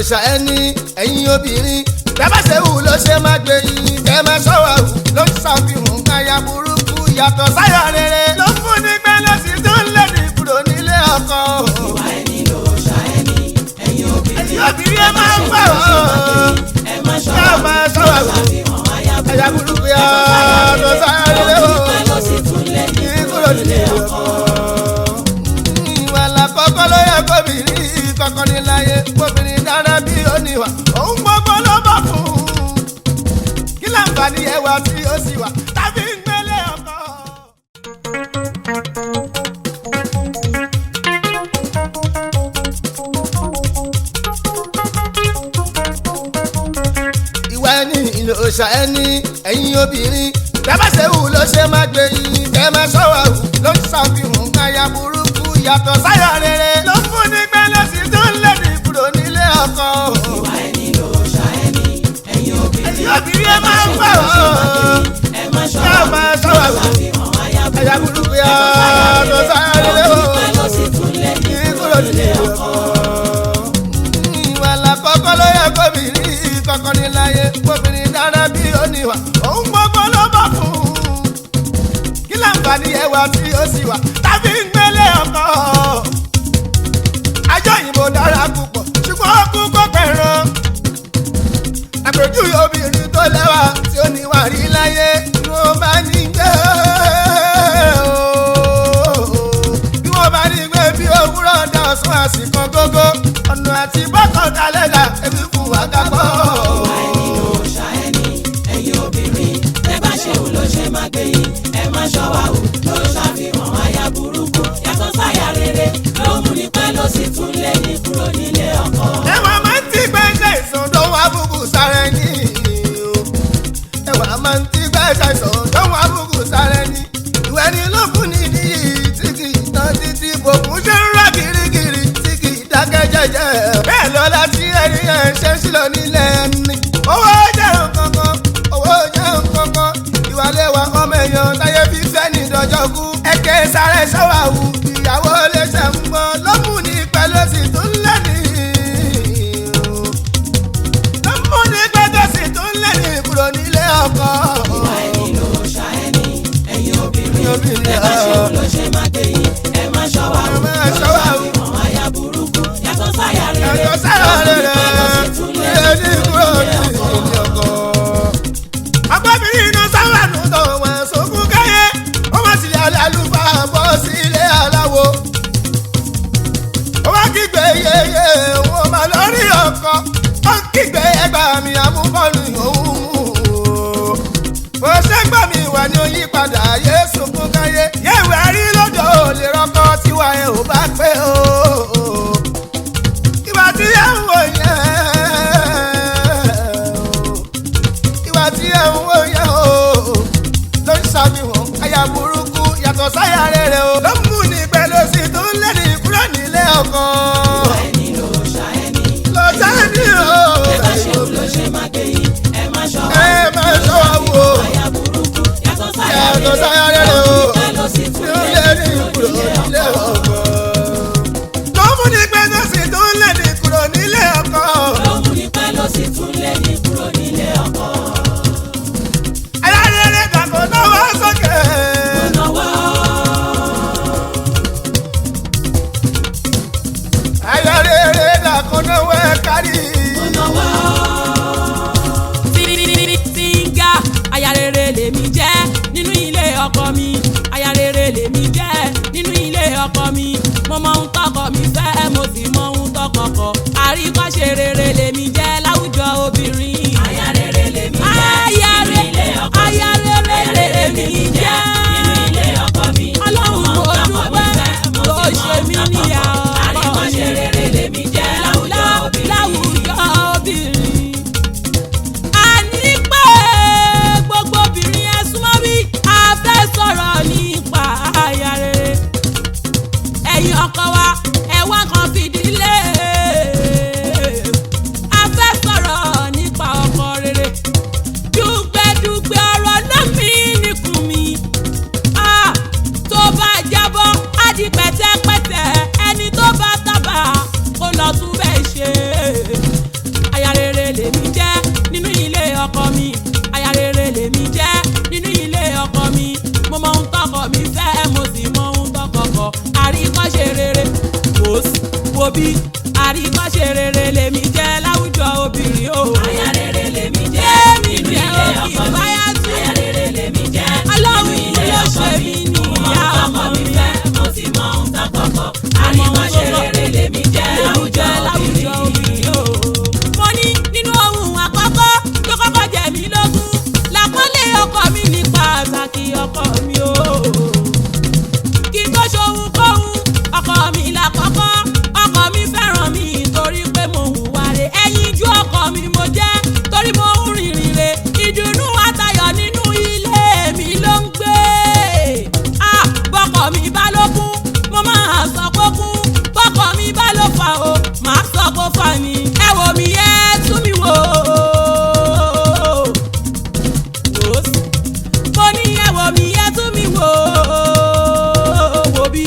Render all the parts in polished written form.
òòṣà ẹni ẹ̀yin obìnrin bẹ́ẹ̀ ṣe wù ló ṣe máa gbé yín kẹ́ máa ṣọ́wọ́ wù ló ń ṣàfihàn káyà burúkú yàtọ̀ sáyà rere ló fún ní pẹ́lẹ́ sí tó ń lé ní kúrò nílé ọkọ. ìwà ẹni lòòṣà ẹni ẹ̀yin obìnrin ẹ máa ń bá wọn ẹ máa ṣọ́wọ́ wù ṣàfihàn káyà burúkú yàtọ̀ sáyà rere ló sì tún lé ní kúrò nílé ọkọ. ìwà làkọ́kọ́ ló yẹ kóbìnrin kọ́kọ́ ní láyé kóbìnrin dára bí ó níwà òun gbogbo ló bọ̀ fún un kí láǹfààní ẹwà tí ó sì wà tàbí ń gbélé ọkọ. ìwà ẹni ìlòòṣà ẹni ẹ̀yin obìnrin bẹ́ẹ̀ ṣe wù ló ṣe máa gbé yín kẹ́ máa ṣọ́wọ́ wù ló ń ṣàfihàn káyà burúkú yàtọ̀ sáyà rere ló fún ní pẹ́lẹ́ sí tó ń lé ní kúrò nílé ọkọ. ìwà ẹni lòòṣà ẹni ẹ̀yin obìnrin ẹ máa ń bá wọn ẹ máa ṣọ́wọ́ wù ṣàfihàn káyà burúkú yàtọ̀ sáyà rere ló sì tún lé ní kúrò nílé ọkọ. ìwà làkọ́kọ́ ló yẹ kóbìnrin kọ́kọ́ ní láyé kóbìnrin dára bí ó níwà òun gbogbo ló bọ̀ fún un kí láǹfààní ẹwà tí ó sì wà tàbí ń gbélé ọkọ. ajọ́ òyìnbó dára púpọ̀ ṣùgbọ́n ó kú kó pẹ̀ràn àpèjúwe obìnrin tó lẹ́wà tí ó níwà rí láyé ni wọ́n bá ní gbé bí wọ́n bá ní gbé bí òwúrọ̀ dá ọ̀sán àsìkò gógó ọ̀nà àti bọ́kàn dalẹ̀ dà ebi fún wa kápọ̀. ìwà ẹni lòòṣà ẹni ẹ̀yin obìnrin ẹ bá ṣe wù ló ṣe máa gbé yín ẹ máa ṣọ́wọ́ wù ló ṣàfihàn aya burúkú yàtọ̀ sáyà rere ló mú ní pẹ́ ló sì tún lé ní kúrò nílé ọkọ. ẹwà máa ń tí gbẹ́jẹ́ ìsọ̀dọ̀ wà búkú sára ẹni ẹwà máa ń tí gbẹ́jẹ́ ìsọ̀dọ̀ wà búkú sára ẹni ìwé ni ló fún ní níyì tí kì í tán títí bòkún ṣe ń rà gírígírí tí kì í dákẹ́ jẹ́jẹ́ bẹ́ẹ̀ lọ́la tí ẹni ẹ̀ ṣe ń ṣílọ nílẹ̀ ẹni owó jẹ́ nǹkankan ìwà lẹ́wà ọmọ èèyàn táyé fi fẹ́ ní ìdọ́jọ́ kú ẹ̀kẹ́ sáré ṣọ́wà wù ìyàwó lè ṣe ń gbọ́ lọ́mù ní pẹ̀lú sí tó ń lẹ́ni lọ́mù ní pẹ̀lú sí tó ń lẹ́ni kúrò nílé ọkọ. ìwà ẹni lòòṣà ẹni ẹ̀yin obìnrin ẹ bá ṣe wù ló ṣe máa gbé yín ẹ máa ṣọ́wọ́ wù ló ṣàfihàn aya burúkú yàtọ̀ sáyà rere ló sì tún lé ní kúrò nílé ọkọ. agbábìnrin iná sáwànù tó wọn sókún káyé ó wá sílé àlùfáà bọ́ sílé aláwo ó wá kígbe yeye òun máa lórí ọkọ ó kígbe ẹgbà mi àmúbọ́ọ̀lù òun bó ṣe gbọ́ mi wà ní oyípadà yé sókún káyé yéwé rí lọ́jọ́ ò lè rọ́kọ tiwa ẹ̀ ò bá pé o ìwà tí ẹ̀ ń wò yẹn tí ẹ ń wò yẹn o ló ń ṣàfihàn aya burúkú yàtọ̀ sáyà rere o ló ń mú ní pẹ̀lú sí tó ń lé ní kúrò nílé ọkọ. ìwà ẹni lòòṣà ẹni lọ́jà ní o. ẹ bá ṣe wù ló ṣe máa gbé yín ẹ máa ṣọ́wọ́ wò aya burúkú yàtọ̀ sáyà rere o ló sì tún tó ń lé ní kúrò nílé ọkọ. ló mú ní pẹ̀lú sí tó ń lé ní kúrò nílé ọkọ. ló mú ní pẹ́ ló sì tún lé ní kúrò nílé ọkọ. Ayarere dàgbò náwó sókè. Ayarere dàgbò náwó kárí. Tíngà ayarere lèmi jẹ́ nínú ilé ọkọ mi. Ayarere lèmi jẹ́ nínú ilé ọkọ mi. Mo mọ ohun tọkọ mi fẹ́, mo sì mọ ohun tọkọ kọ̀. Àríkọ́ṣe rere lèmi jẹ́ láwùjọ obìnrin. Ayarere lèmi jẹ́ nínú ilé ọkọ mi. Ayarere lèmi jẹ́ nínú ilé ọkọ mi. Ọlọ́run mo dúpẹ́ tó ṣe mí níyà ọkọ mi. Àríkọ́ṣe rere lèmi jẹ́ láwùjọ obìnrin. Láwùjọ obìnrin. Àní pé gbogbo obìnrin ẹ súnmọ́ bí a fẹ́ sọ̀rọ̀ nípa ayarere. Ẹ̀yin ọkọ wa ẹ wá kan fìdílé. wo bí àríkọ́ṣe rere lèmi jẹ́ láwùjọ obìnrin o. Ayarere lèmi jẹ́ nínú ilé ọkọ mi. Ayarere lèmi jẹ́ nínú ilé ọkọ mi. Mo mọ ohun tọkọ mi fẹ́, mo sì mọ ohun tọkọ kọ̀. Àríkọ́ṣe rere lèmi jẹ́ láwùjọ obìnrin o. Mo ní nínú ohun àkọ́kọ́ tó kọ́kọ́ jẹ mí lógún làpọ́nlé ọkọ mi ní pàtàkì ọkọ mi o. Kí n tó ṣohun kóhun ọkọ mi làkọ́kọ́ ọkọ mi fẹ́ràn mi torí pé mo hùwà rẹ̀ ẹyinjú ọkọ mi mo jẹ́ torí mo ń rìnrìn rẹ̀ ìdùnnú àtayọ̀ nínú ilé mi ló ń gbé. Bọ́kọ mi bá ló kún mo máa sọ pé kún bọ́kọ mi bá ló fà o máa sọ pé fà ní. Ẹ wò mí ẹ tún mi wò mo ní ẹ wò mí ẹ tún mi wò bí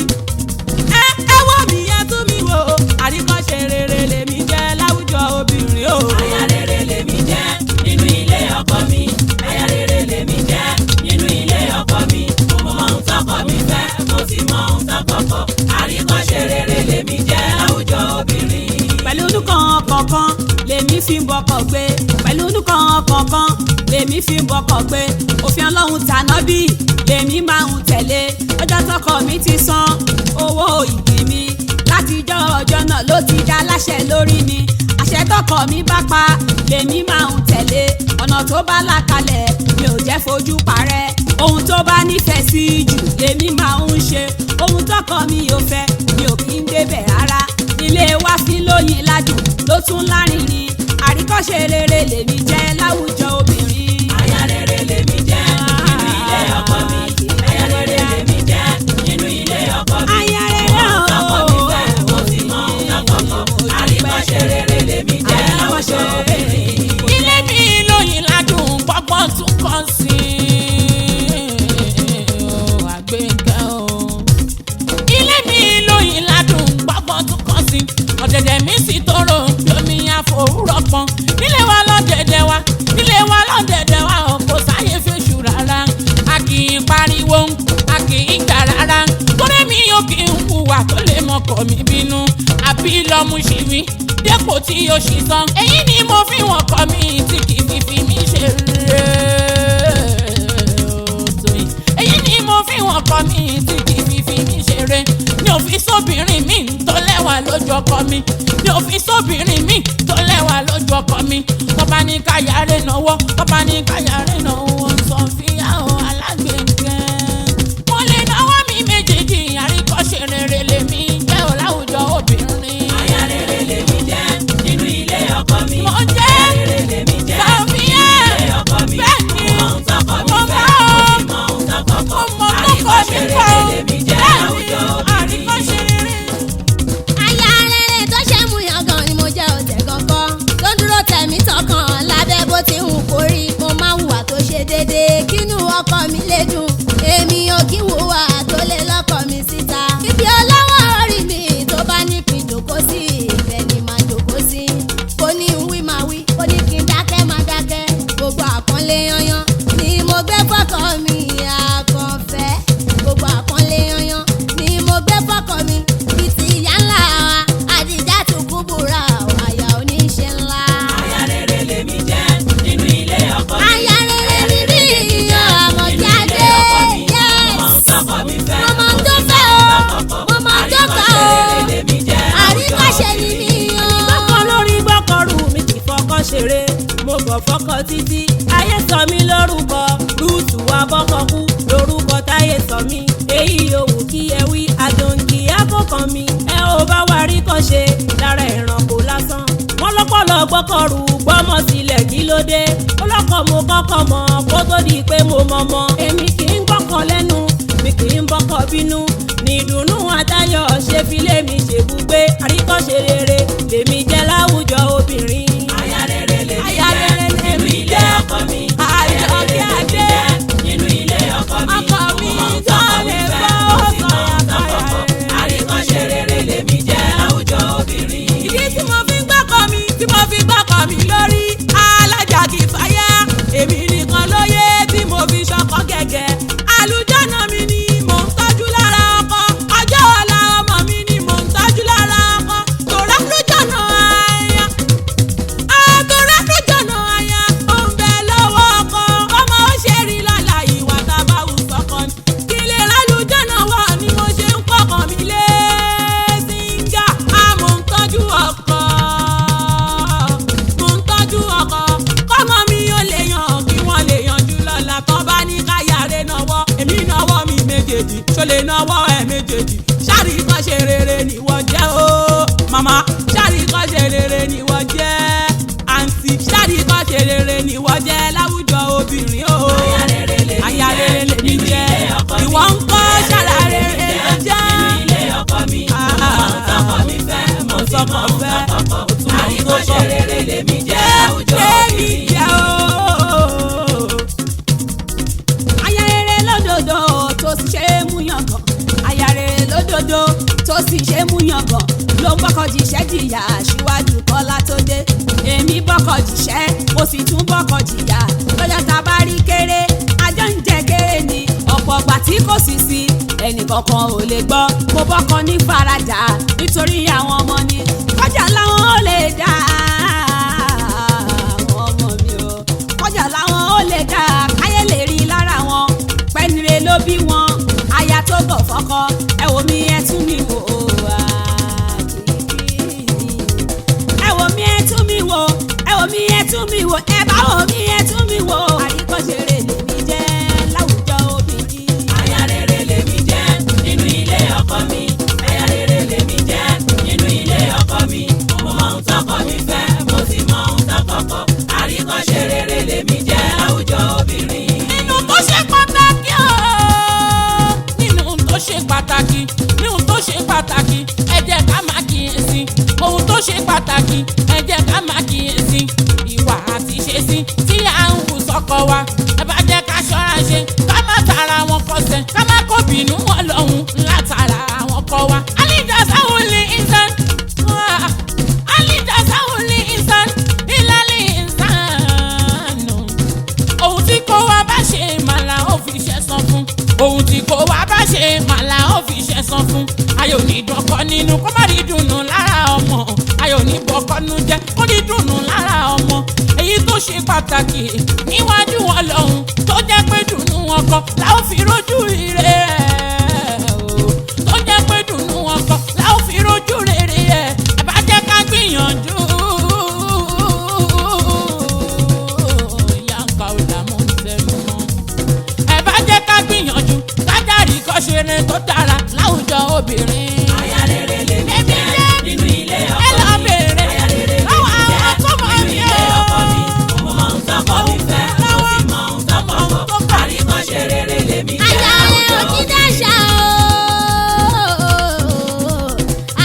ẹ wò mí ẹ tún mi wò àríkọ́ṣe rere lèmi jẹ́ láwùjọ obìnrin o. Ayarere lèmi jẹ́ nínú ilé ọkọ mi. Ayarere lèmi jẹ́ nínú ilé ọkọ mi. Mo mọ ohun tọkọ mi fẹ́, mo sì mọ ohun tọkọ kọ̀. Àríkọ́ṣe rere lèmi jẹ́ láwùjọ obìnrin. Pẹ̀lú nǹkan kọ̀ọ̀kan lèmi fi ń bọkọ̀ gbé pẹ̀lú nǹkan kọ̀ọ̀kan lèmi fi ń bọkọ̀ gbé òfin Ọlọ́run tànábì lèmi máa ń tẹ̀lé ọjọ́ tọkọ mi ti san owó ìbí mi látijọ́ ọjọ́ náà ló ti dá láṣẹ lórí mi àṣẹ tọkọ mi bá pa lèmi máa ń tẹ̀lé ọ̀nà tó bá là kalẹ̀ mi ò jẹ́ fojú parẹ́ ohun tó bá nífẹ̀ẹ́ sí jù lèmi máa ń ṣe ohun tọkọ mi ò fẹ́ mi ò kí ń débẹ̀ rárá ilé wa fi lóyin ládùn ló tún lárinrin àríkọ́ṣe rere lèmi jẹ́ láwùjọ obìnrin. Ayarere lèmi jẹ́ nínú ilé ọkọ mi. Ayarere lèmi jẹ́ nínú ilé ọkọ mi. Ayarere Mo mọ ohun tọkọ mi fẹ́, mo sì mọ ohun tọkọ kọ̀. Àríkọ́ṣe rere lèmi jẹ́ láwùjọ obìnrin. ilé mi lóyin ládùn gbọ́gbọ́n tún kàn sí àgbékẹ́ o. ilé mi lóyin ládùn gbọ́gbọ́n tún kàn sí ọ̀dẹ̀dẹ̀ mi sì tóró bí omi àfòwúrọ̀ pọ́n nílé wa lọ́dẹ̀dẹ̀ wa kò sáyé fèsù rárá a kì í pariwo a kì í gbà rárá torí mi ò kì í hùwà tó lè mọkọ mi bínú àbí lọ́mú ṣì wí dépò tí ó ṣì san èyí ni mo fi wọ́n kọ́ mi tí kì í fi mi ṣe rere èyí ni mo fi wọ́n kọ́ mi tí kì í fi mi ṣe rere mi ò fi sóbìnrin mi tó lẹ́wà lójú ọkọ mi mi ò fi sóbìnrin mi tó lẹ́wà lójú ọkọ mi tọ́ba ní káyàrá náwó tọ́ba ní káyàrá náwó sọ fi àwọn alágbèékẹ́. mo lè náwó mi méjèèjì àríkọ́ṣe rere lèmi jẹ́ ò láwùjọ obìnrin. Ayarere lèmi jẹ́ nínú ilé ọkọ mi. mo jẹ́ Ayarere lèmi jẹ́ nínú ilé ọkọ mi. bẹ́ẹ̀ ni Mo mọ ohun tọkọ mi mo fẹ́, mọ̀ mo sì mọ ohun tọkọ kọ̀. Àríkọ́ṣe rere lèmi jẹ́ láwùjọ obìnrin. àríkọ́ṣe rere. Ayarere tó ṣe mú yangàn ni mo jẹ́ ọ̀tẹ̀ gangan tó dúró tẹ̀mí tọkàn lábẹ́ bó ti hùn kórí mo máa ń hùwà tó ṣe déédéé kínú ọkọ mi lè dùn èmi ò kí hùwà tó lè lọ́kọ mi síta. Ibi ọlọ́wọ́ orí mi tó bá ní kí n jòkó sí ibẹ̀ ni màá jòkó sí kò ní ń wí máa wí kò ní kí n dákẹ́ máa dákẹ́ gbogbo àpọ́nlé yanyan ni mo gbé fọ́kọ mi àkànfẹ́ gbogbo àpọ́nlé yanyan ni mo gbé fọ́kọ mi bíi ti ìyá ńlá wa àdìjá tó kúbúra àyà oníṣẹ́ ńlá. Ayarere lèmi jẹ́ nínú ilé ọkọ mi. Ayarere mi bí ìyá àmọ̀já dé yes Mo mọ ohun tọkọ mi fẹ́, mo mọ tó fẹ́ o mo mọ tó kọ́ o Ayarere lèmi jẹ́ àríkọ́ṣe ni mi yan. gbọ́kàn lórí gbọ́kọ̀rù mi kì í fọkàn ṣeré mo bọ̀ fọkàn títí ayé sọ mí lórúkọ rúùtù wa bọ́kọ̀ kú lórúkọ táyé sọ mí èyí yòówù kí ẹ wí àdòǹkì àkọ́kàn mi ẹ ò bá wa rí kàn ṣe lára ìrànkò lásán wọn lọ́pọ̀lọ́ gbọ́kọ̀rù gbọ́mọ sílẹ̀ kí ló dé ọlọ́kọ̀ mo kọ́kọ́ mọ̀ kó tó di pé mo mọ̀ mọ́ èmi kì í gbọ́kàn lẹ́nu mi kì í bọ́kọ̀ bínú ní ìdùnnú àtayọ̀ ṣe fi lé mi ṣèbùgbé àríkọ́ṣe rere lèmi jẹ́ láwùjọ obìnrin. Ayarere lèmi Ayarere jẹ́ nínú lèmi ilé jẹ́. ọkọ mi. Àjọkẹ́ Ayarere lèmi Adé. jẹ́ nínú ilé ọkọ mi. Ọkọ mi Mo mọ ohun tó tọkọ mi lè fẹ́, gbọ́ mo sì mọ ohun ọkọ tọkọ kọ̀. Àríkọ́ṣe rere lèmi jẹ́ láwùjọ obìnrin. ìdí tí mo fi ń gbọ́kọ̀ mi tí mo fi gbọ́kọ̀ mi lórí alájà kì í fàyà èmi nìkan lóye tí mo fi ṣọkọ gẹ́gẹ́ àlùjọ́nà mi ni mò ń tọ́jú lára ọkọ ọjọ́ ọ̀la ọmọ mi ni mò ń tọ́jú lára ọkọ tó ẹ̀ méjèèjì ṣáàrí kan ṣe rere ni wọ́n jẹ́ o màmá ṣáàrí kan ṣe rere ni wọ́n jẹ́ àǹtí ṣáàrí kan ṣe rere ni wọ́n jẹ́ láwùjọ obìnrin o Ayarere lèmi jẹ́ ìwọ ń kọ́ ṣáàrà rere ló jẹ́ nínú ilé ọkọ mi tọkọ mi fẹ́ mo ti mọ tọkọ àríkọ́ ṣe rere lèmi jẹ́ láwùjọ obìnrin. Ayarere lódodo tó sì ṣe é mú yangàn Ayarere lódodo tó sì ṣe é mú yangàn ló ń bọ́kọ̀ jìṣẹ́ jìyà síwájú Kọ́lá tó dé èmi bọ́kọ̀ jìṣẹ́ mo sì tún bọ́kọ̀ jìyà lọ́jọ́ tá a bá rí kéré ajọ́ ń jẹ kéré ni ọ̀pọ̀ ọgbà tí kò sì sí ẹnì kankan ò lè gbọ́ mo bọ́kọ̀ ní farajà nítorí àwọn ọmọ ni kọjá láwọn ò lè dá àwọn ọmọ mi o kọjá láwọn ò lè dá káyé lè rí lára wọn pẹ́nire ló bí wọn aya tó bọ̀ fọ́kọ ẹ wò mí ẹ tún mi wò ẹ wò mí ẹ tún mi wò ẹ wò mí ẹ tún mi wò ẹ bá wò mí ẹ tún mi wò àríkọ́ṣeré lèmi jẹ́ láwùjọ obìnrin. Ayarere lèmi jẹ́ nínú ilé ọkọ mi Ayarere lèmi jẹ́ nínú ilé ọkọ mi mo mọ ohun tọkọ mi fẹ́ mo sì mọ ohun tọkọ kọ̀ àríkọ́ṣe rere lèmi jẹ́ láwùjọ obìnrin. nínú tó ṣe pàtàkì o nínú tó ṣe pàtàkì nínú tó ṣe pàtàkì ẹ jẹ́ ká máa kíyèsí ohun tó ṣe pàtàkì ẹ jẹ́ ká máa kíyèsí ìwà àti ìṣesí tí à ń hù sọ́kọ wa ẹ bá jẹ́ ká ṣọ́ra ṣe ká má tara wọn kọsẹ̀ ká má kó bínú wọn lọ́hùn látara àwọn kọ wa. alídàsáwùlì ìsàn alídàsáwùlì ìsàn ìlàlẹ̀ ìsàn ohun tí kò wá bá ṣe màlà ó fi ṣẹ̀san fún ohun tí kò wá bá ṣe màlà ó fi ṣẹ̀san fún ayọ̀ ní dọ̀kọ nínú kó má rí dùnú lára ọmọ ayọ̀ ní bọ̀kọ́nú jẹ́ kó rí dùnú lára ọmọ èyí tó ṣe pàtàkì níwájú Ọlọ́run tó jẹ́ pé dùnú ọkọ la ó fi rójú ire ẹ̀ tó jẹ́ pé dùnú ọkọ la ó fi rójú rere ẹ̀ ẹ bá jẹ́ ká gbìyànjú. gbìyànjú kájàrí kọ́ṣeré tó dára láwùjọ obìnrin. Ayarere lèmi jẹ́ nínú ilé ọkọ mi. ẹ lọ bèrè lọ́wọ́ àwọn tó mọ̀ mí o. mo mọ ohun tọkọ mi fẹ́ mo sì mọ ohun tọkọ kọ̀ àríkọ́ṣe rere lèmi jẹ́ Ayarere láwùjọ ò kí dáṣà o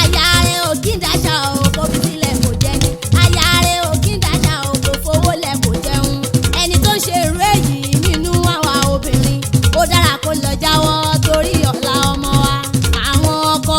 Ayarere ò kí dáṣà o kò fi sílẹ̀ kò jẹ́ ní Ayarere ò kí dáṣà o kò fowó lẹ̀ kò jẹun ẹni tó ń ṣe irú èyí nínú àwa obìnrin ó dára kó lọ jáwọ́ torí ọ̀la ọmọ wa àwọn ọkọ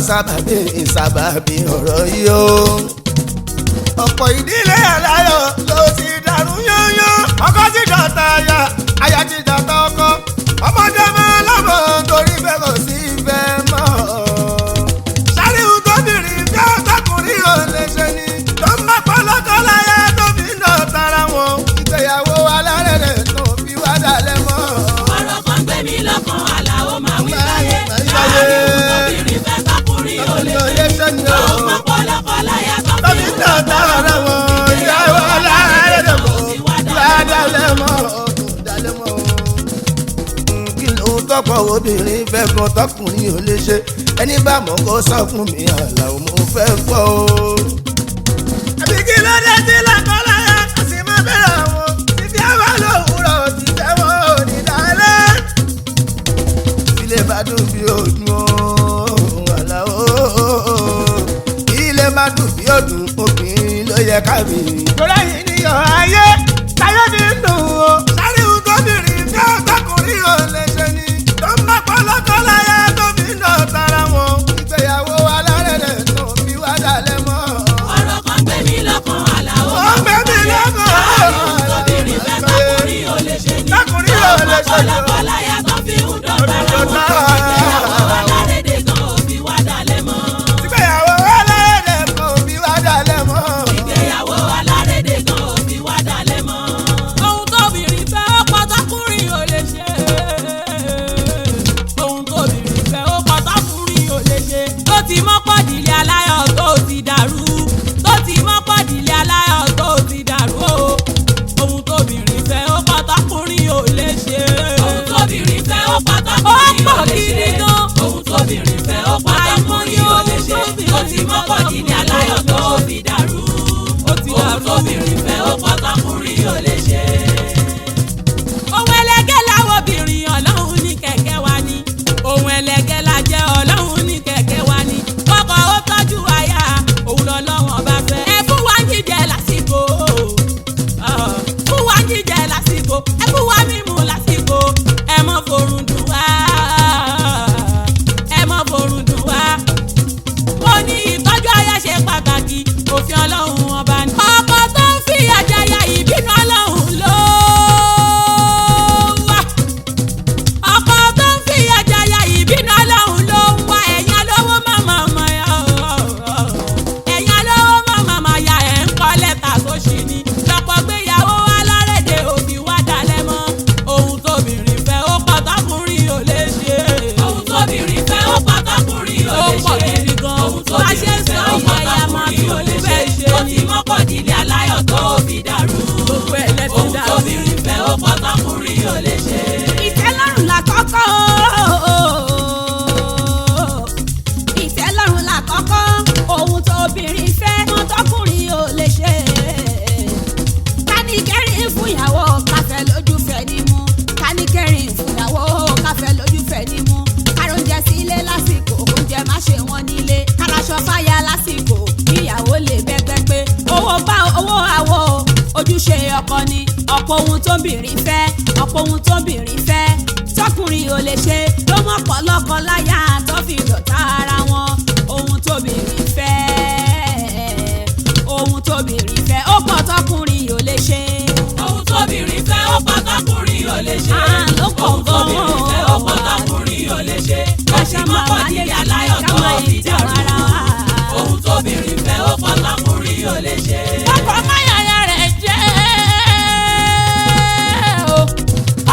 sábàbí ọ̀rọ̀ yìí o. ọ̀pọ̀ ìdílé aláyọ̀ ló ti dàrú yányán. ọkọ ti dọ̀tá aya, aya ti dọ̀tá ọkọ. ọmọdé máa lọ́mọ torí fẹ́ kò sí ìfẹ́ mọ́. sáríwú gómìnrin bí ọ̀tọ́kùnrin ò lè ṣe ni. tó ń bá pọ́lọ́kọ́ láyé tó fi ń dọ̀tá ara wọn. ìgbéyàwó alárẹ̀rẹ̀ tó fi wá dalẹ̀ mọ́. ọ̀rọ̀ kan gbé mi lọ́kàn àlàó máa wí láyé. sáríwú gómìnrin fẹ́ tọkùnrin ò lè ṣe ni. tó ń bá pọ́lọ́kọ́ láyé tó fi ń dọ̀tá ara wọn. ìyàwó alárẹ̀rẹ̀ tó fi wá dalẹ̀ mọ́. tọ́pọ̀ obìnrin fẹ́ kan tọkùnrin ò lè ṣe. ẹni bá mọ̀ kó sọ fún mi àlàó mo fẹ́ gbọ́ o. àbí kí ló dé tí lákọ́láyà kò sì máa bẹ̀rẹ̀ àwọn. títí àwa lòwúrọ̀ ti tẹ́wọ́ onídàálẹ̀. ilé bá dùn bí òdùn o àlàó. ilé má dùn bí òdùn obìnrin ló yẹ ká bí. torí yìí níyàn ayé táyé fi ń dùn o. sáríwú gómìnrin bí ọ̀tọ́kùnrin ò lè ṣe ni. tó ń bá pọ́lọ́kọ́ láyé tó fi ń dọ̀tá ara wọn. ìgbéyàwó alárẹ̀rẹ̀ tó fi wá dalẹ̀ mọ́. ọ̀rọ̀ kan gbé mi lọ́kàn àlàó ó gbé mi lọ́kàn. sáríwú gómìnrin fẹ́ tọkùnrin ò lè ṣe ni. tọkùnrin ò lè ṣe ni. pọ́lọ́kọ́ láyé tó fi ń dọ̀tá ara wọn. ìgbéyàwó alárẹ̀dẹ̀ kan ò fi wá dalẹ̀ mọ́. ìgbéyàwó alárẹ̀rẹ̀ tó fi wá dalẹ̀ mọ́. ìgbéyàwó alárẹ̀dẹ̀ kan ò fi wá dalẹ̀ mọ́. ohun tóbìnrin fẹ́ ó pọ́tọ́kùnrin ò lè ṣe. ohun tóbìnrin fẹ́ ó pọ́tọ́kùnrin ò lè ṣe. tó ti mọ́pọ̀dìlẹ̀ aláyọ̀ tó ti dàrú. tó ti mọ́pọ̀dìlẹ̀ aláyọ̀ tó ti dàrú o. ohun tóbìnrin fẹ́ ó pọ́tọ́kùnrin ò lè ṣe. ohun tóbìnrin fẹ́ ó pọ́tọ́kùnrin ò lè ṣe. ohun tóbìnrin fẹ́ ó pọ́tọ́kùnrin ò lè ṣe. tó ti mọ́pọ̀dìlẹ̀ aláyọ̀ tó ti dàrú. ohun tóbìnrin fẹ́ ó pọ́tọ́kùnrin ò lè ṣe. ohun ẹlẹgẹ́ làwọn obìnrin ọlọ́run ní kẹ̀kẹ́ wa ni. ohun ẹlẹgẹ́ la jẹ́ ọlọ́run ní kẹ̀kẹ́ wa ni. kọ́kọ́ ó tọ́jú aya òun lọ́lọ́wọ́n bá fẹ́. ẹ fún wa jíjẹ lásìkò. fún wa jíjẹ lásìkò. ẹ fún wa mímu lásìkò. ẹ mọ́ forun dùn wá. ẹ mọ́ forun dùn wá. mo ní ìtọ́jú aya ṣe pàtàkì. òfin ọlọ́run ọba ni. ọkọ tó ń fi àjàyà ìbínú ọlọ́run ló wà. ọkọ tó ń fi àjàyà ìbínú ọlọ́run ló ń wá. ẹ̀yà lówó màmá ya. ẹ̀yà lówó màmá ya ẹ̀ ń kọ́ lẹ́tà tó ṣì ní. lọ́pọ̀ gbéyàwó alárẹ̀dẹ̀ òbí wá dalẹ̀ mọ́. ohun tóbìnrin fẹ́ ó pọ́tọ́kùnrin ò lè ṣe. ohun tóbìnrin fẹ́ ó pọ́tọ́kùnrin ò lè ṣe. ó pọ̀ gidi gan. ohun tóbìnrin fẹ́ ó pọ́tọ́kùnrin ò lè ṣe. ó ti mọ́kàndínlẹ̀ aláyọ̀ tó fi dàrú. gbogbo ẹ̀ lẹ́bi dàrú. ohun tóbìnrin fẹ́ ó pọ́tọ́kùnrin ò lè ṣe. ìtẹ́lọ́rùn làkọ́kọ́. ìtẹ́lọ́rùn làkọ́kọ́. ohun tóbìnrin fẹ́ mọ́ tọkùnrin ò lè ṣe. kánikẹ́rin fúnyàwó káfẹ́ lójú fẹ́ ní mú. kánikẹ́rin fúnyàwó káfẹ́ lójú fẹ́ ní mú. kárọ̀jẹ sílé lásìkò oúnjẹ má ṣe wọ́n nílé. káraṣọ fáyà lásìkò kíyàwó lè bẹ́gbẹ́ pé owó bá owó àwọ̀ ojúṣe ọkọ ni. ọ̀pọ̀ ohun tóbìnrin fẹ́ ọ̀pọ̀ ohun tóbìnrin fẹ́ tọkùnrin ò lè ṣe ló mọ̀ pọ̀lọ́kọ láyà tó fi dọ̀tá ara wọn. ohun tóbìnrin fẹ́ ohun tóbìnrin fẹ́ ó pọ̀ tọkùnrin ò lè ṣe. ohun tóbìnrin fẹ́ ó pọ́tọ́kùnrin ò lè ṣe. ohun tóbìnrin fẹ́ ó pọ́tọ́kùnrin ò lè ṣe. ó ti mọ́kàndínlẹ̀ aláyọ̀ tó fi dàrú. ohun tóbìnrin fẹ́ ó pọ́tọ́kùnrin ò lè ṣe. ọkọ máyàyà rẹ̀ jẹ́ o.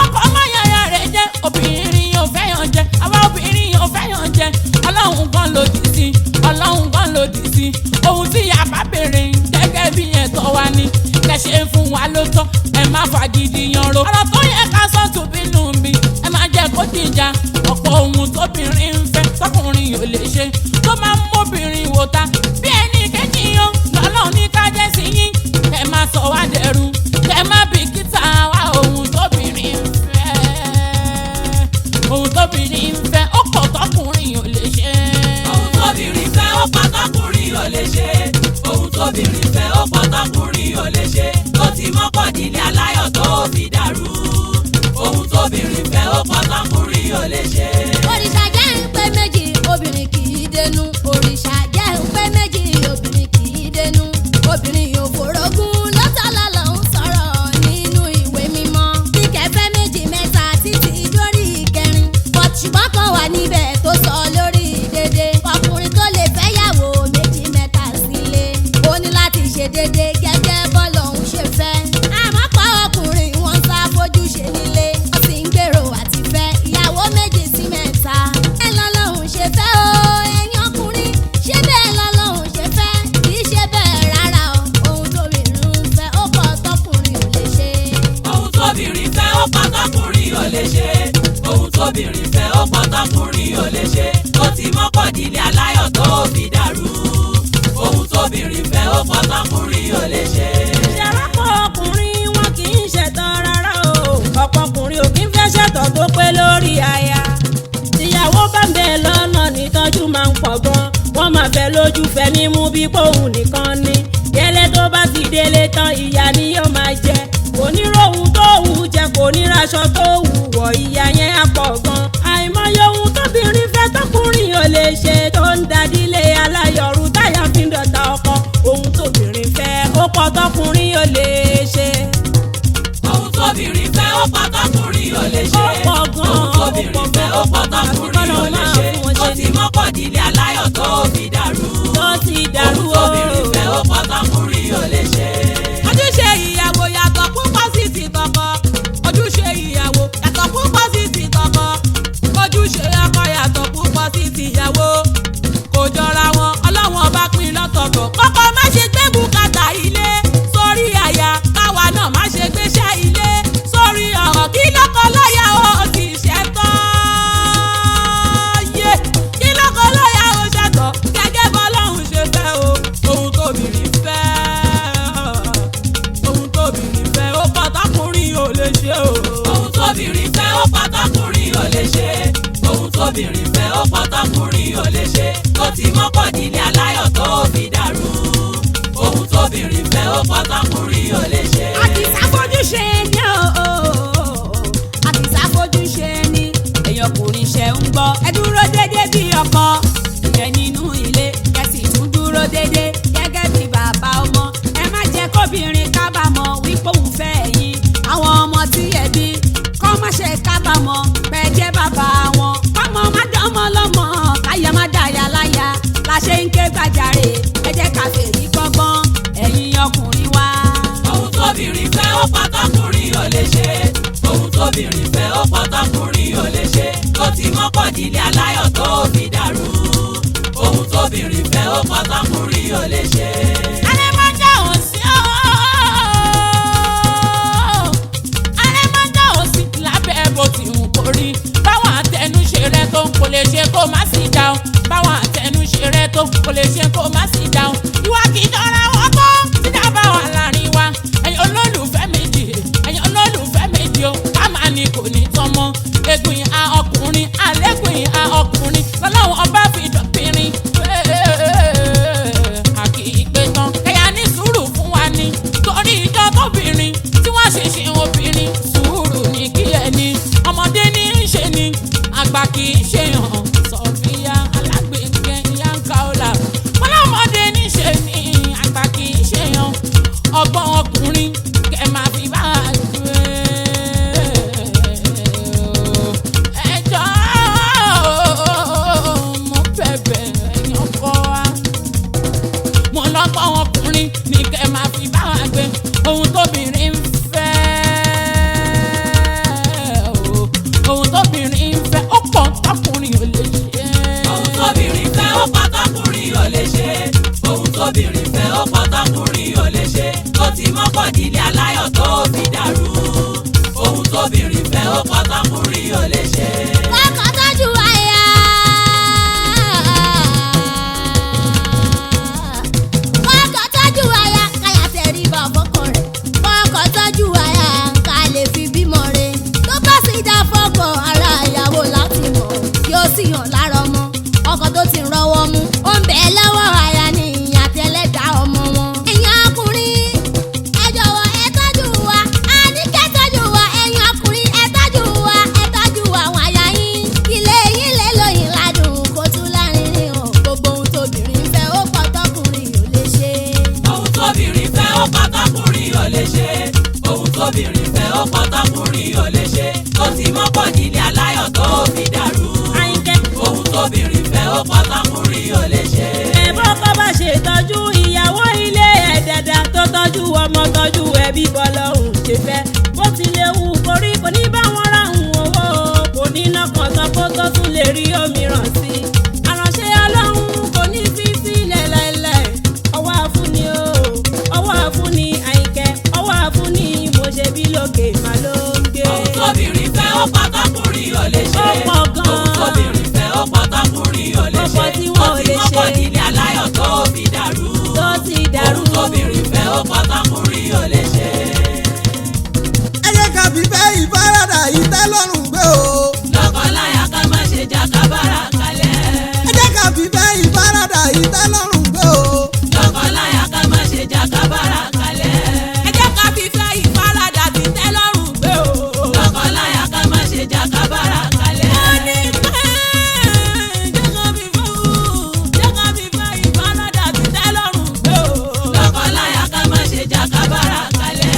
ọkọ máyàyà rẹ̀ jẹ́ obìnrin ò fẹ́yàn jẹ. àwa obìnrin ò fẹ́yàn jẹ. ọlọ́run gan lòdì sí. ọlọ́run gan lòdì sí. ohun tí a bá béèrè gẹ́gẹ́ bí ẹ̀tọ́ wa ni. lẹ ṣe ń fún wa ló tọ́. ẹ má fagídí yanro. ọ̀rọ̀ tó yẹ ká sọ tún bínú bí. ẹ má jẹ́ kó dìjà. ọ̀pọ̀ ohun tóbìnrin ń fẹ́ tọkùnrin ò lè ṣe. tó máa ń móbìnrin wò ta. bí ẹni kejì yan lọ́lọ́run ní ká jẹ́ sí yín. ẹ má sọ wá dẹrù. ẹ má bìkítà wá ohun tóbìnrin ń fẹ́. ohun tóbìnrin ń fẹ́ ó pọ̀ tọkùnrin ò lè ṣe. ohun tóbìnrin fẹ́ ó pọ̀ tọkùnrin ò lè ṣe. ohun tóbìnrin fẹ́ ó pọ̀ tọkùnrin ò lè ṣe. tó ti mọ́kàndínlẹ̀ aláyọ̀ tó fi dàrú. ohun tóbìnrin fẹ́ ó pọ̀ tọkùnrin ò lè ṣe. òrìṣà jẹ́ ń pé méjì obìnrin kì í dénú. ṣe ohun tóbìnrin fẹ́ ó pọ̀ tọkùnrin ò lè ṣe ó ti mọ́kàndínlẹ̀ aláyọ̀ tó fi dàrú ohun tóbìnrin fẹ́ ó pọ̀ tọkùnrin ò lè ṣe. ṣàràpọ̀ ọkùnrin wọn kì í ṣẹ̀tọ́ rárá o ọ̀pọ̀ ọkùnrin ò kí ń fẹ́ ṣẹ̀tọ́ tó pé lórí aya tíyàwó bá ń bẹ lọ́nà nítọ́jú máa ń pọ̀ gan wọ́n máa fẹ́ lójú fẹ́ mímú bí pòun nìkan ni gẹ́lẹ́ tó bá ti délé tán ìyá ni yóò máa jẹ kò ní rohun tó wù jẹ kò ní raṣọ tó wù wọ̀ ìyá yẹn á pọ̀ gan àìmọye ohun tóbìnrin fẹ́ tọkùnrin ò lè ṣe tó ń dadílé aláyọ̀rù táyà fi ń dọ̀tá ọkọ ohun tóbìnrin fẹ́ ó pọ̀ tọkùnrin ò lè ṣe. ohun tóbìnrin fẹ́ ó pọ̀ tọkùnrin ò lè ṣe ohun tóbìnrin fẹ́ ó pọ̀ tọkùnrin ò lè ṣe ó ti mọ́kàndínlẹ̀ aláyọ̀ tó fi dàrú ohun tóbìnrin fẹ́ ó pọ̀ tọkùnrin ò lè ṣe. ojúṣe ìyàwó yàtọ̀ púpọ̀ sí ti tọkọ ojúṣe ìyàwó yàtọ̀ púpọ̀ sí ti tọkọ ojúṣe ọkọ yàtọ̀ púpọ̀ sí ti ìyàwó kò jọra wọn ọlọ́wọ́n bá pín lọ́tọ̀ọ̀tọ̀ kọ́kọ́ má ṣe gbé bùkátà ilé sórí aya káwa náà má ṣe gbéṣẹ́ ilé sórí ọ̀rọ̀ kí lọ́kọ láya ó ti ṣẹ̀tọ́ yé kí lọ́kọ láya ó ṣẹ̀tọ́ gẹ́gẹ́ bọ́lọ́hún ṣe fẹ́ o ohun tóbìnrin fẹ́ ohun tóbìnrin fẹ́ ó pátákùnrin ò lè ṣe o. ohun tóbìnrin fẹ́ ó pátákùnrin ò lè ṣe ohun tóbìnrin fẹ́ ó pátákùnrin ò lè ṣe tó ti mọ́kàndínlẹ̀ aláyọ̀ tó fi dàrú ohun tóbìnrin fẹ́ ó pátákùnrin ò lè ṣe. àkìsà fojú ṣe ni o àkìsà fojú ṣe ni èèyàn ọkùnrin ṣe ń gbọ́ ẹ dúró dédé bí ọkọ ìyẹn nínú ilé ẹ sì tún dúró dédé gẹ́gẹ́ bí bàbá ọmọ ẹ má jẹ́ kóbìnrin kábàámọ̀ wípé òun fẹ́ ẹ̀yin àwọn ọmọ tí ẹ bí kọ́ má ṣe kábàámọ̀ pé jẹ́ bàbá wọn kọ́mọ má dánmọ lọ́mọ káyà má dáyà láyà la ṣe ń ké gbàjarè ẹ jẹ́ ká fèyí kọ́gbọ́n ẹ̀yin ọkùnrin wa. ohun tóbìnrin fẹ́ ó pátákùnrin ò lè ṣe ohun tóbìnrin fẹ́ ó pátákùnrin ò lè ṣe tó ti mọ́kàndínlẹ̀ aláyọ̀ tó fi dàrú ohun tóbìnrin fẹ́ ó pátákùnrin ò lè ṣe. alẹ́ máa ń dá òsì alẹ́ máa ń dá òsì lábẹ́ bó ti hùn kó rí báwọn àtẹnuṣe rẹ tó kò lè ṣe kó má sì dáhùn báwọn àtẹnuṣe rẹ tó kò lè ṣe kó má sì dáhùn ìwà kì í jọra wọn tó ti dábàá wà láàrin wa ẹ̀yin olólùfẹ́ méjì ẹ̀yin olólùfẹ́ méjì o ká máa ní kò ní tọmọ egun ìhà ọkùnrin àlékún ìhà ọkùnrin lọ́lọ́wọ́ ọba fi dọ̀pinrin àkìgbé tán ẹ̀yà ní sùúrù fún wa ni torí ìjọ tóbìnrin tí wọ́n ṣe ṣe obìnrin sùúrù ní kí ẹni ọmọdé ní í ṣe ni àgbà kì í ṣe hàn sọfíà alágbèéké yanka ọ̀la ọlọ́mọdé ní í ṣe ni àgbà kì í ṣe hàn ọgbọ́n ọkùnrin kẹ́ máa fi bá a gbé ẹjọ́ mo bẹ̀bẹ̀ ẹ̀yàn kọ́ wa mo lọ́gbọ́n ọkùnrin ní kẹ́ máa fi bá a gbé ohun tóbìnrin ń fẹ́ ohun tóbìnrin ń fẹ́ ó pọ̀ tọkùnrin ò lè ṣe. ohun tóbìnrin fẹ́ ó pátákùnrin ò lè ṣe ohun tóbìnrin fẹ́ ó pátákùnrin ò lè ṣe tó ti mọ́kàndínlẹ̀ aláyọ̀ tó fi dàrú ohun tóbìnrin fẹ́ ó pátákùnrin ò lè ṣe. kọ́kọ́ tọ́jú aya. kọ́kọ́ tọ́jú aya káyà tẹríba fọ́kọ rẹ̀ kọ́kọ́ tọ́jú aya ká lè fi bímọ rẹ̀ tó bá sì dá fọ́kọ ara ìyàwó láti mọ̀ yóò sì hàn lára ọmọ ọkọ tó ti rọwọ́ mú ó ń bẹ lọ́wọ́ aya ní ìyá tẹ́lẹ̀dá ọmọ wọn. ẹ̀yin ọkùnrin ẹ jọ̀wọ́ ẹ tọ́jú wa a ní kẹ́ tọ́jú wa ẹ̀yin ọkùnrin ẹ tọ́jú wa ẹ tọ́jú àwọn aya yín ilé yín lè lóyìn ládùn kó tún lárinrin hàn gbogbo ohun tóbìnrin fẹ́ ó pọ̀ tọkùnrin ò lè ṣe. ohun tóbìnrin fẹ́ ó pátákùnrin ò lè ṣe ohun tóbìnrin fẹ́ ó pátákùnrin ò lè ṣe tó ti mọ́kàndínlẹ̀ aláyọ̀ tó fi dàrú ohun tóbìnrin fẹ́ ó pátákùnrin ò lè ṣe. ẹ̀bọ́n kọ́ bá ṣe tọ́jú ìyàwó ilé ẹ̀ dáadáa tó tọ́jú ọmọ tọ́jú ẹbí bọ́lọ́hùn ṣe fẹ́ bó ti lè wù kórí kò ní bá wọn ráhùn owó kò ní lọ́kàn tán kó tó tún lè rí òmíràn sí i àránṣẹ́ ọlọ́run kò ní fi sílẹ̀ láìláì ọwọ́ àfúnni o ọwọ́ àfúnni àìkẹ́ ọwọ́ àfúnni mo ṣe bí lókè má ló ń gbé. ohun tóbìnrin fẹ́ ó pátákùnrin pọ̀ tí wọn ò lè ṣe. ọkọ̀ nílé aláyọ̀ tó fi dàrú. tó ti dàrú. ohun tóbìnrin fẹ́ ó kọ́ tọkùnrin ò lè ṣe. ẹ jẹ́ ká fìfẹ́ ìfaradà ìtẹ́lọ́rùn gbé o. lọ́kọláya ká má ṣe jà kábàárà kalẹ̀. ẹ jẹ́ ká fìfẹ́ ìfaradà ìtẹ́lọ́rùn gbé o. lọ́kọláya ká má ṣe jà kábàárà kalẹ̀. ẹ jẹ́ ká fìfẹ́ ìfaradà ti tẹ́ lọ́rùn gbé o. lọ́kọláya ká má ṣe jà kábàárà kalẹ̀. ó ní pé jẹ́ ká fìfẹ́ ìfaradà ti tẹ́ lọ́rùn gbé o. lọ́kọláya ká má ṣe jà kábàárà kalẹ̀.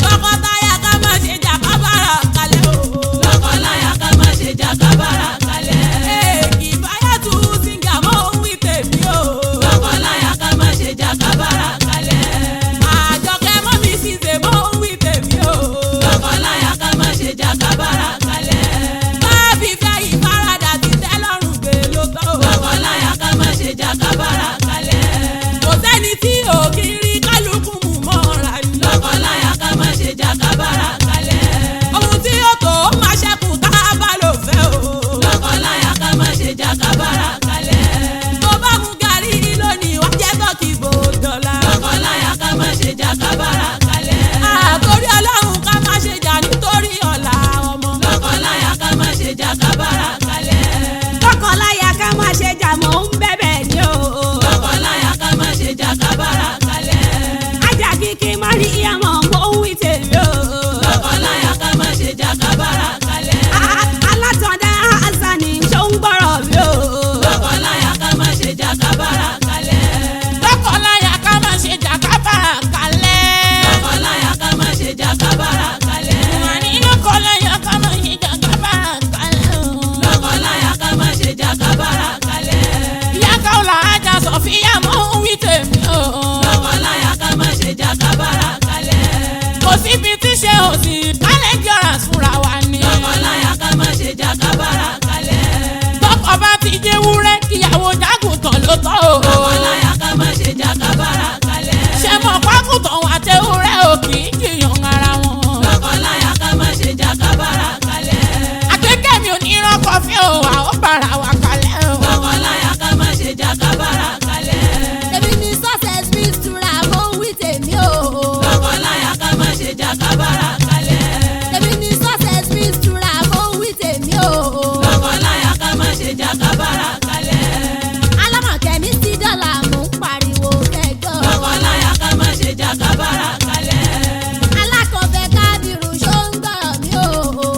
tọkọtaya ká má ṣe jà kábàárà kalẹ̀ o. lọ́kọláya ká má ṣe jà kábàárà kalẹ̀. Ìbáyàtú síngà mọ́ ń wí tèmi o. lọ́kọláya ká má ṣe jà kábàárà kalẹ̀. Àjọkẹ́ mọ́ mi ṣìṣe mọ́ ń wí tèmi o. lọ́kọláya ká má ṣe jà kábàárà kalẹ̀. Má fìfẹ́ ìfaradà ti tẹ́ lọ́rùn gbé ló tọ́ o. lọ́kọláya ká má ṣe jà kábàárà kalẹ̀. Kò sẹ́ni tí ò kí rí kálukú mú mọ́ra ni. lọ́kọláya ká má ṣe jà kábàárà kalẹ̀. Ohun tí ó tó máa ṣẹ́kù tá a bá lò fẹ́ o. lọ́kọláya ká má ṣe jà kábàárà kalẹ̀. Tó bá mu gàrí lónìí wá jẹ́ tọ́kì bò dọ̀la. lọ́kọláya ká má ṣe jà kábàárà kalẹ̀. Àtòrí Ọlọ́run ká má ṣe jà nítorí ọ̀la ọmọ. lọ́kọláya ká má ṣe jà kábàárà kalẹ̀. Tọkọláya ká má ṣe jà mọ́ ń bẹ̀bẹ̀ ni o. lọ́kọláya ká má ṣe jà kábàárà kalẹ̀. Ajá kíkí má rí ìyàmọ̀ mọ́ ń wí tèmi o. lọ́kọláya ká má ṣe jà kábàárà kalẹ̀. Alátọ̀dá Azani ṣó ń gbọ́rọ̀ mi o. lọ́kọláya ká má ṣe jà kábàárà kalẹ̀. Tọkọláya ká má ṣe jà kábàárà kalẹ̀. lọ́kọláya ká má ṣe jà kábàárà kalẹ̀. Tọkọláya ká má ṣe jà kábàárà kalẹ̀. lọ́kọláya ká má ṣe jà kábàárà kalẹ̀. Ìyá Kaola Ajá Sọ̀fíà mọ́ ń wí tèmi o. lọ́kọláya ká má ṣe jà kábàárà kalẹ̀. Kò síbi tí ṣe òsì kálẹ̀ jọra súnra wa ni. lọ́kọláya ká má ṣe jà kábàárà kalẹ̀. Tọkọ bá ti jẹ́ wúrẹ́ kíyàwó jágùntàn ló tọ́ o. lọ́kọláya ká má ṣe jà kábàárà kalẹ̀. Ṣé mọ̀ pákùtàn wà tẹ wúrẹ́ ò kì í jiyàn ara wọn. lọ́kọláya ká má ṣe jà kábàárà kalẹ̀. Àgbékẹ́ mi ò ní rán kọfí o, àwọn bàrà wà kalẹ̀ o. lọ́kọláya ká má ṣe jà kábàárà kalẹ̀. Èmi ni success bí ìtura mo ń wí tèmi o. lọ́kọláya ká má ṣe jà kábàárà kalẹ̀. Èmi ni success bí ìtura mo ń wí tèmi o. lọ́kọláya ká má ṣe jà kábàárà kalẹ̀. Alámọ̀kẹ́ mi sí dọ́là mò ń pariwo kẹjọ. lọ́kọláya ká má ṣe jà kábàárà kalẹ̀. Alákọ̀ọ́fẹ́ kábírù ṣó ń gbọ́rọ̀ mi o.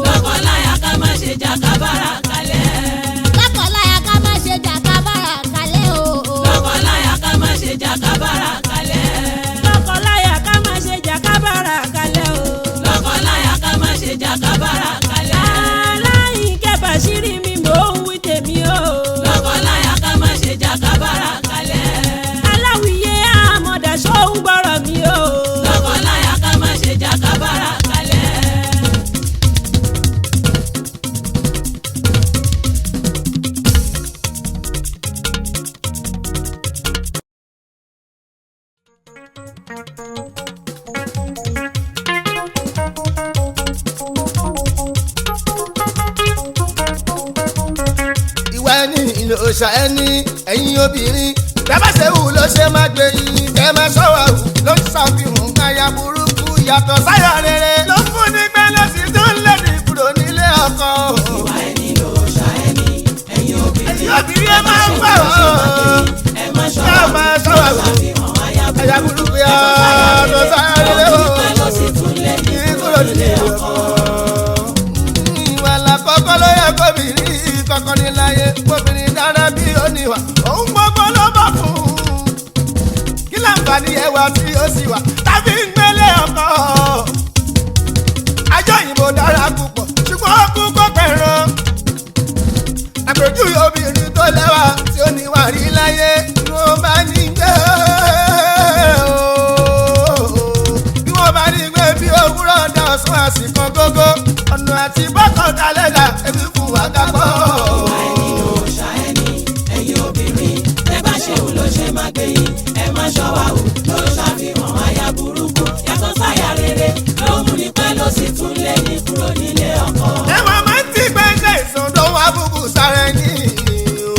lọ́kọláya ká má ṣe jà kábàárà kalẹ̀. Lọ́kọ̀ọ́láya ká má ṣe jà kábàárà kalẹ̀ o. lọ́kọláya ká má ṣe jà kábàárà kalẹ̀. Tọkọláya ká má ṣe jà kábàárà kalẹ̀ o. lọ́kọláya ká má ṣe jà kábàárà kalẹ̀. Aláìkẹ́ Bàṣírí mi mò ń wí tèmi o. lọ́kọláya ká má ṣe jà kábàárà kalẹ̀. Aláwìyé àmọ̀dá ṣó ń gbọ́rọ̀ mi o. lọ́kọláya ká má ṣe jà kábàárà kalẹ̀. ìwà ẹni ìlò òòṣà ẹni ẹ̀yin obìnrin bẹ́ẹ̀ ṣe wù ló ṣe máa gbé yín bẹ́ẹ̀ máa ṣọ́wọ́ wù ló ń ṣàfihàn káyà burúkú yàtọ̀ sáyà rere ló fún ní pẹ́lẹ́ sí tó ń lẹ́nu kúrò nílé ọkọ. ìwà ẹni ló ṣà ẹni. ẹ̀yin obìnrin ẹ máa ń fà wọ́n ẹ má ẹ máa ṣọ́wọ́ wù ṣàfihàn káyà burúkú yàtọ̀ sáyà rere o ló sì tún lẹ́yìn kúrò nílé ọkọ. ìwà làkọ́kọ́ ló yẹ kóbìnrin kọ́kọ́ ní láyé kóbìnrin dára bí oníwà òun gbogbo ló bọ̀ fún un. kí láǹfààní ẹwà tí ó sì wà tàbí ń gbélé ọkọ. ajọ́ òyìnbó dára púpọ̀ ṣùgbọ́n ó kú kó pẹ̀ràn. àpèjúwe obìnrin tó lẹ́wà tí ó níwà rí láyé ni wọ́n bá ní gbé bí wọ́n bá ní gbé bí òwúrọ̀ dá ọ̀sán àsìkò gógó ọ̀nà àti bọ́kàn dalẹ̀ là ebi fún wa kápọ̀. ìwà ẹni ló ṣà ẹni. ẹ̀yin obìnrin ẹ bá ṣe òun ló ṣe máa gbé yín. ẹ má ṣọ́wá o ló ṣàfihàn aya burúkú yàtọ̀ sáyà rere ló mú ní pẹ́ ló sì tún lẹ́yìn kúrò nílé ọkọ. ẹwà máa ń tí gbẹ́ngẹ́ ìsọdọ̀ wá búbú sára ẹni o.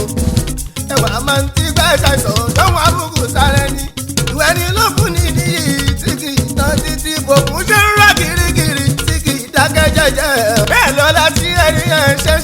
tẹ́rí ẹ̀ ṣe